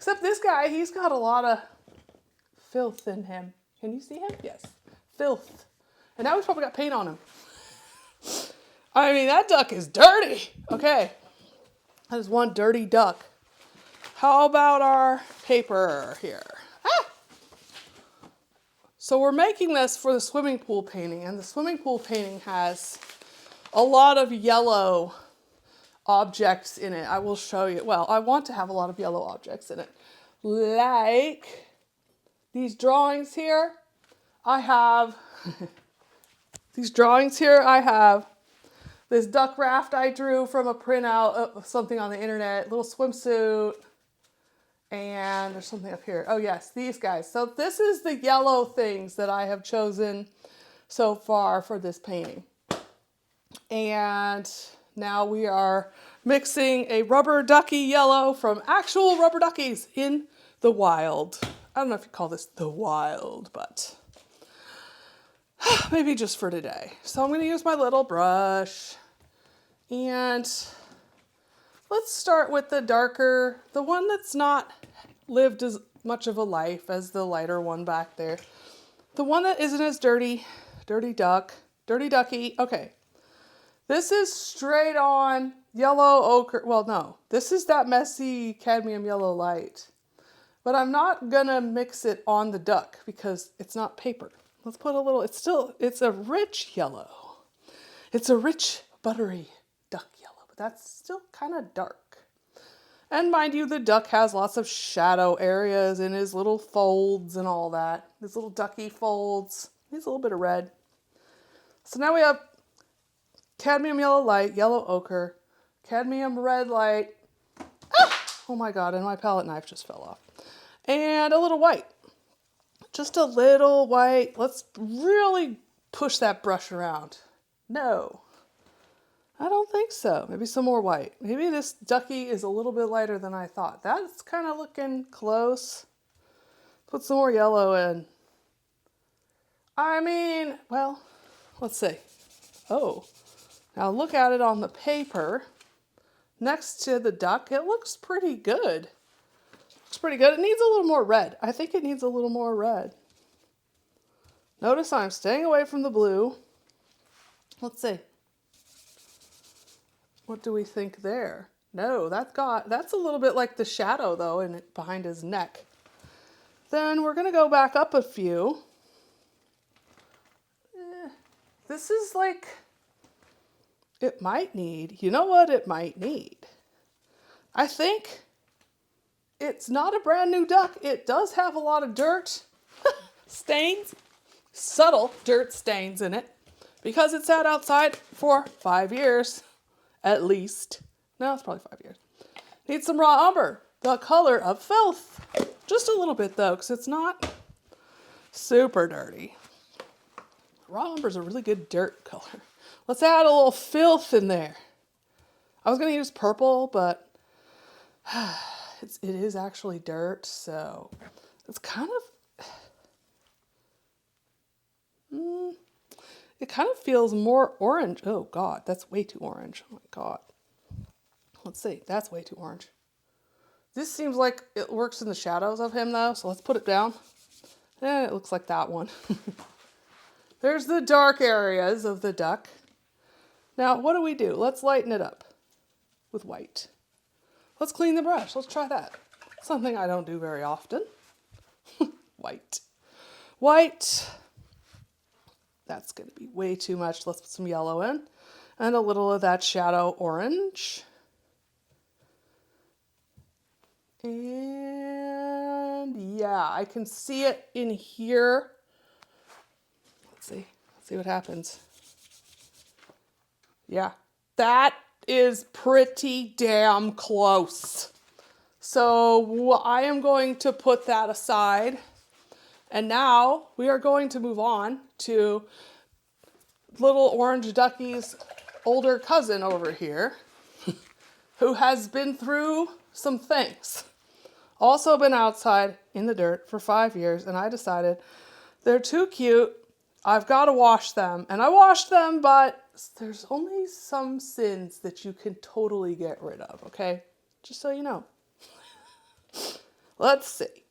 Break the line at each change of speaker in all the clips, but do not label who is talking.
Except this guy, he's got a lot of filth in him. Can you see him? Yes. Filth. And now he's probably got paint on him. I mean, that duck is dirty. Okay. That is one dirty duck. How about our paper here? Ah! So we're making this for the swimming pool painting, and the swimming pool painting has a lot of yellow objects in it. I will show you. Well, I want to have a lot of yellow objects in it. Like these drawings here. I have these drawings here. I have this duck raft I drew from a printout of something on the internet, little swimsuit, and there's something up here. Oh yes, these guys. So this is the yellow things that I have chosen so far for this painting. And now we are mixing a rubber ducky yellow from actual rubber duckies in the wild. I don't know if you call this the wild, but maybe just for today. So I'm going to use my little brush. And let's start with the darker, the one that's not lived as much of a life as the lighter one back there. The one that isn't as dirty, dirty ducky. Okay. This is straight on yellow ochre. Well, no, this is that messy cadmium yellow light. But I'm not gonna mix it on the duck because it's not paper. Let's put a little, it's a rich yellow. It's a rich buttery duck yellow, but that's still kind of dark. And mind you, the duck has lots of shadow areas in his little folds and all that. His little ducky folds. He's a little bit of red. So now we have cadmium yellow light, yellow ochre, cadmium red light. Ah! Oh my God, and my palette knife just fell off. And a little white. Just a little white. Let's really push that brush around. No, I don't think so. Maybe some more white. Maybe this ducky is a little bit lighter than I thought. That's kind of looking close. Put some more yellow in. I mean, well, let's see. Oh, now look at it on the paper. Next to the duck, it looks pretty good. Looks pretty good. It needs a little more red. I think it needs a little more red. Notice I'm staying away from the blue. Let's see. What do we think there? No, that's a little bit like the shadow though, behind his neck. Then we're gonna go back up a few. This is like, it might need, you know what it might need? I think it's not a brand new duck. It does have a lot of dirt stains, subtle dirt stains in it because it sat outside for 5 years at least. No, it's probably 5 years. Needs some raw umber, the color of filth. Just a little bit though, because it's not super dirty. Raw umber is a really good dirt color. Let's add a little filth in there. I was going to use purple, but it is actually dirt, so it's kind of, it kind of feels more orange. Oh God, that's way too orange. Oh my God. Let's see, that's way too orange. This seems like it works in the shadows of him though, so let's put it down. And it looks like that one. There's the dark areas of the duck. Now, what do? Let's lighten it up with white. Let's clean the brush. Let's try that. Something I don't do very often. White. White. That's going to be way too much. Let's put some yellow in. And a little of that shadow orange. And yeah, I can see it in here. Let's see what happens. Yeah, that is pretty damn close. So I am going to put that aside. And now we are going to move on to little orange ducky's older cousin over here, who has been through some things. Also been outside in the dirt for 5 years, and I decided they're too cute. I've got to wash them. And I washed them, but there's only some sins that you can totally get rid of, okay? Just so you know. Let's see.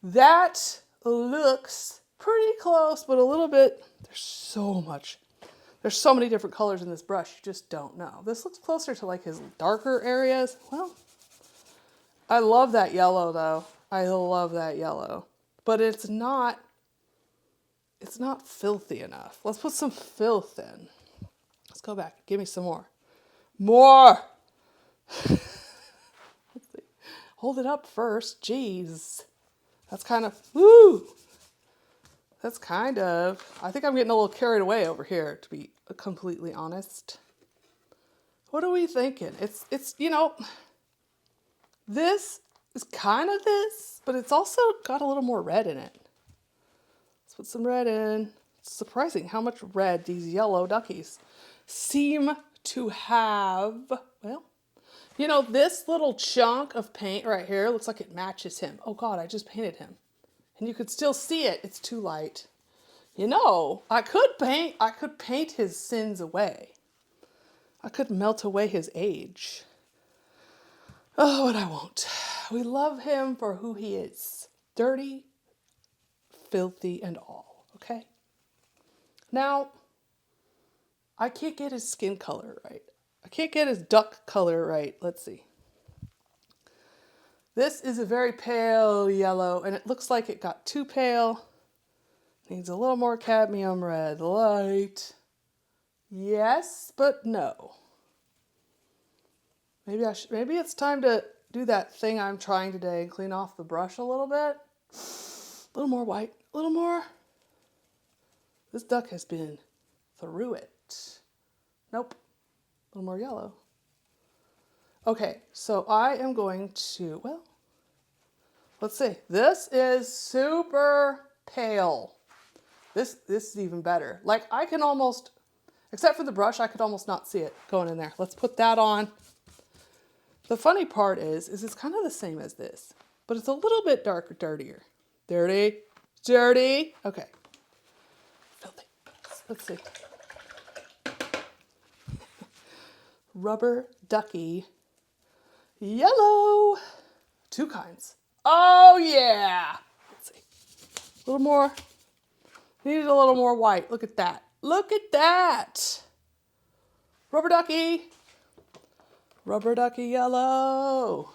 That looks pretty close, but a little bit, there's so many different colors in this brush, you just don't know. This looks closer to like his darker areas. Well, I love that yellow though. I love that yellow, but it's not filthy enough. Let's put some filth in. Let's go back. Give me some more. More! Let's see. Hold it up first. Jeez. That's kind of, woo! That's kind of, I think I'm getting a little carried away over here, to be completely honest. What are we thinking? It's this is kind of this, but it's also got a little more red in it. Let's put some red in. It's surprising how much red these yellow duckies seem to have. Well, this little chunk of paint right here looks like it matches him. Oh God, I just painted him. And you could still see it. It's too light. I could paint his sins away. I could melt away his age. Oh, but I won't. We love him for who he is. Dirty, filthy, and all. Okay? Now, I can't get his skin color right. I can't get his duck color right. Let's see. This is a very pale yellow, and it looks like it got too pale. Needs a little more cadmium red light. Yes, but no. Maybe it's time to do that thing I'm trying today and clean off the brush a little bit. A little more white, a little more. This duck has been through it. Nope. A little more yellow. Okay, so I am going to, let's see. This is super pale. This is even better. Like I can almost, except for the brush, I could almost not see it going in there. Let's put that on. The funny part is it's kind of the same as this, but it's a little bit darker, dirtier. Dirty. Okay. Filthy. Let's see. Rubber ducky. Yellow. Two kinds. Oh yeah. Let's see. A little more. Needed a little more white. Look at that. Look at that. Rubber ducky. Rubber ducky yellow.